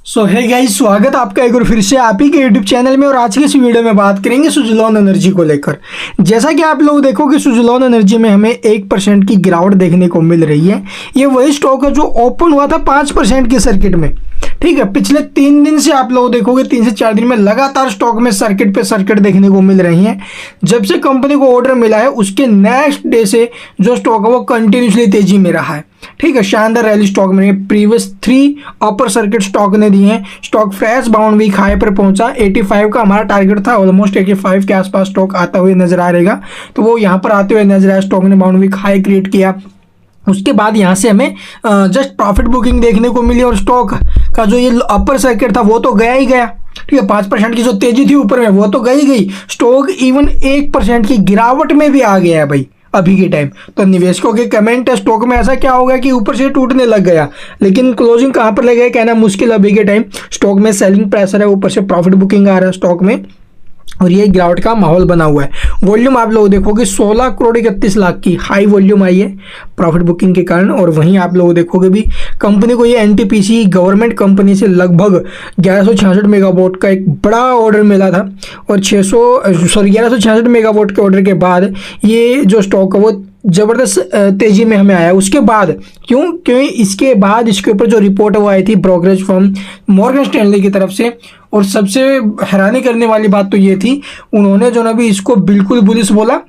सो है गाइस, स्वागत आपका एक बार फिर से आप ही के यूट्यूब चैनल में। और आज की इस वीडियो में बात करेंगे सुज़लोन एनर्जी को लेकर। जैसा कि आप लोग देखो कि सुज़लोन एनर्जी में हमें 1% की गिरावट देखने को मिल रही है। ये वही स्टॉक है जो ओपन हुआ था 5% के सर्किट में, ठीक है। पिछले 3 दिन से आप लोग देखोगे 3 से 4 दिन में लगातार स्टॉक में सर्किट पे सर्किट देखने को मिल रही हैं। जब से कंपनी को ऑर्डर मिला है उसके नेक्स्ट डे से जो स्टॉक है वो कंटिन्यूसली तेजी में रहा है, ठीक है। शानदार रैली स्टॉक में प्रीवियस 3 अपर सर्किट स्टॉक ने दिए हैं। Stock fresh bound week high पर पहुंचा। 85 का हमारा टारगेट था, ऑलमोस्ट 85 के आसपास स्टॉक आता हुए नजर आ रहेगा, तो वो यहाँ पर आते हुए नजर आया। स्टॉक ने बाउंड वीक हाई क्रिएट किया। उसके बाद यहाँ से हमें जस्ट प्रॉफिट बुकिंग देखने को मिली और स्टॉक का जो ये अपर सर्किट था वो तो गया ही गया, ठीक है। 5% की जो तेजी थी ऊपर में वो तो गई गई। स्टॉक इवन 1% की गिरावट में भी आ गया है भाई अभी के टाइम। तो निवेशकों के कमेंट है स्टॉक में ऐसा क्या होगा कि ऊपर से टूटने लग गया, लेकिन क्लोजिंग कहाँ पर लग गया कहना मुश्किल अभी के टाइम। स्टॉक में सेलिंग प्रेशर है, ऊपर से प्रॉफिट बुकिंग आ रहा है स्टॉक में और ये गिरावट का माहौल बना हुआ है। वॉल्यूम आप लोग देखोगे 16 करोड़ 31 लाख की हाई वॉल्यूम आई है प्रॉफिट बुकिंग के कारण। और वहीं आप लोग देखोगे भी कंपनी को ये एनटीपीसी गवर्नमेंट कंपनी से लगभग 1166 मेगावाट का एक बड़ा ऑर्डर मिला था और 1166 मेगावाट के ऑर्डर के बाद ये जो स्टॉक है वो ज़बरदस्त तेजी में हमें आया। उसके बाद क्योंकि इसके बाद इसके ऊपर जो रिपोर्ट है वो आई थी ब्रोकरेज फर्म मॉर्गन स्टैनली की तरफ से। और सबसे हैरानी करने वाली बात तो ये थी, उन्होंने जो ना भी इसको बिल्कुल बुलिश बोला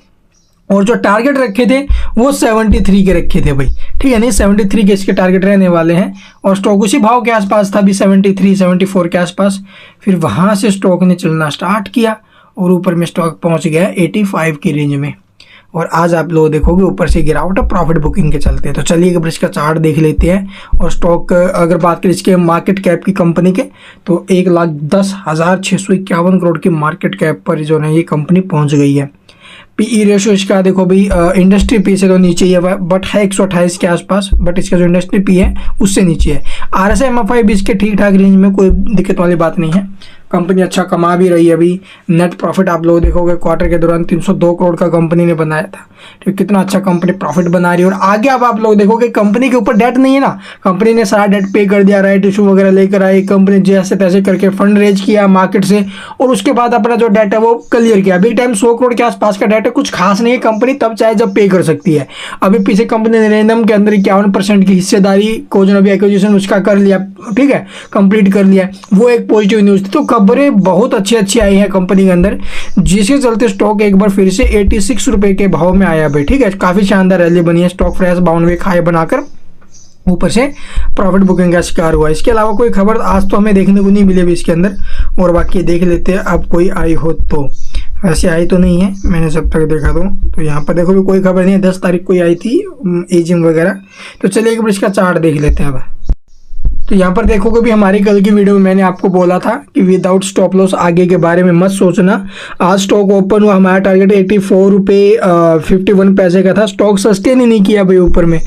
और जो टारगेट रखे थे वो 73 के रखे थे भाई, ठीक है। नहीं 73 के इसके टारगेट रहने वाले हैं और स्टॉक उसी भाव के आसपास था भी 73 74 के आसपास। फिर वहाँ से स्टॉक ने चलना स्टार्ट किया और ऊपर में स्टॉक पहुँच गया 85 की रेंज में। और आज आप लोग देखोगे ऊपर से गिरावट है प्रॉफिट बुकिंग के चलते। तो चलिए एक इसका चार्ट देख लेते हैं। और स्टॉक अगर बात करें इसके मार्केट कैप की कंपनी के तो 1,10,651 करोड़ की मार्केट कैप पर जो है ये कंपनी पहुंच गई है। पीई रेशो इसका देखो भाई इंडस्ट्री पी से तो नीचे ही है बट है 128 के आसपास, बट इसका जो इंडस्ट्री पी है उससे नीचे है। RSI MFI भी इसके ठीक ठाक रेंज में, कोई दिक्कत वाली बात नहीं है। कंपनी अच्छा कमा भी रही है। अभी नेट प्रॉफिट आप लोग देखोगे क्वार्टर के दौरान 302 करोड़ का कंपनी ने बनाया था, तो कितना अच्छा कंपनी प्रॉफिट बना रही है। और आगे अब आप लोग देखोगे कंपनी के ऊपर डेट नहीं है ना, कंपनी ने सारा डेट पे कर दिया, राइट इशू वगैरह लेकर आई कंपनी, जैसे तैसे करके फंड रेज किया मार्केट से और उसके बाद अपना जो डेट है वो क्लियर किया। अभी टाइम 100 करोड़ के आसपास का डेट है, कुछ खास नहीं है। कंपनी तब चाहे जब पे कर सकती है। अभी पीछे कंपनी ने रेंडम के अंदर 51% की हिस्सेदारी को जो अभी एक्विजिशन उसका कर लिया, ठीक है, कंप्लीट कर लिया। वो एक पॉजिटिव न्यूज़ थी। तो खबरें बहुत अच्छी आई हैं कंपनी के अंदर, जिसके चलते स्टॉक एक बार फिर से 86 रुपए के भाव में आया भाई, ठीक है। काफी शानदार रैली बनी है। Stock fresh bound week high बनाकर ऊपर से प्रॉफिट बुकिंग का शिकार हुआ। इसके अलावा कोई खबर आज तो हमें देखने को नहीं मिली भी इसके अंदर। और बाकी देख लेते हैं अब कोई आई हो तो। वैसे आई तो नहीं है, मैंने जब तक देखा तो यहाँ पर देखो भी कोई खबर नहीं है। 10 तारीख को आई थी एजिंग वगैरह। तो चलिए एक बार इसका चार्ट देख लेते हैं अब। तो यहाँ पर देखोगे भी हमारी कल की वीडियो में मैंने आपको बोला था कि विदाउट स्टॉप लॉस आगे के बारे में मत सोचना। आज स्टॉक ओपन हुआ, हमारा टारगेट 84 रुपये 51 पैसे का था। स्टॉक सस्टेन ही नहीं किया भाई ऊपर में,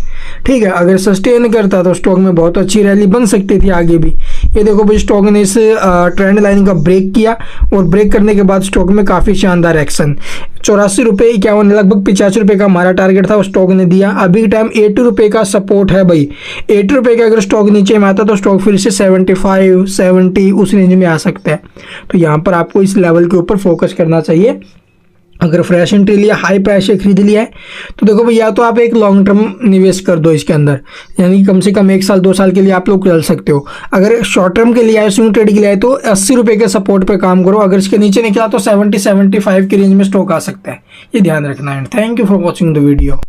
ठीक है। अगर सस्टेन करता तो स्टॉक में बहुत अच्छी रैली बन सकती थी आगे भी। ये देखो भाई स्टॉक ने इस ट्रेंड लाइन का ब्रेक किया और ब्रेक करने के बाद स्टॉक में काफ़ी शानदार एक्शन। 84 रुपये 51 लगभग 85 रुपये का हमारा टारगेट था, स्टॉक ने दिया। अभी टाइम 80 रुपये का सपोर्ट है भाई। 80 रुपये का अगर स्टॉक नीचे में आता तो स्टॉक फिर से 75 70 उस रेंज में आ सकता है। तो यहाँ पर आपको इस लेवल के ऊपर फोकस करना चाहिए। अगर फ्रेश एंट्री लिया, हाई प्राइस से खरीद लिया है तो देखो भैया, तो आप एक लॉन्ग टर्म निवेश कर दो इसके अंदर, यानी कम से कम 1 साल 2 साल के लिए आप लोग चल सकते हो। अगर शॉर्ट टर्म के लिए आए, स्विंग ट्रेड के लिए आए तो 80 रुपये के सपोर्ट पे काम करो। अगर इसके नीचे निकला तो 70 75 की रेंज में स्टॉक आ सकता है। ये ध्यान रखना है। Thank you for watching the video.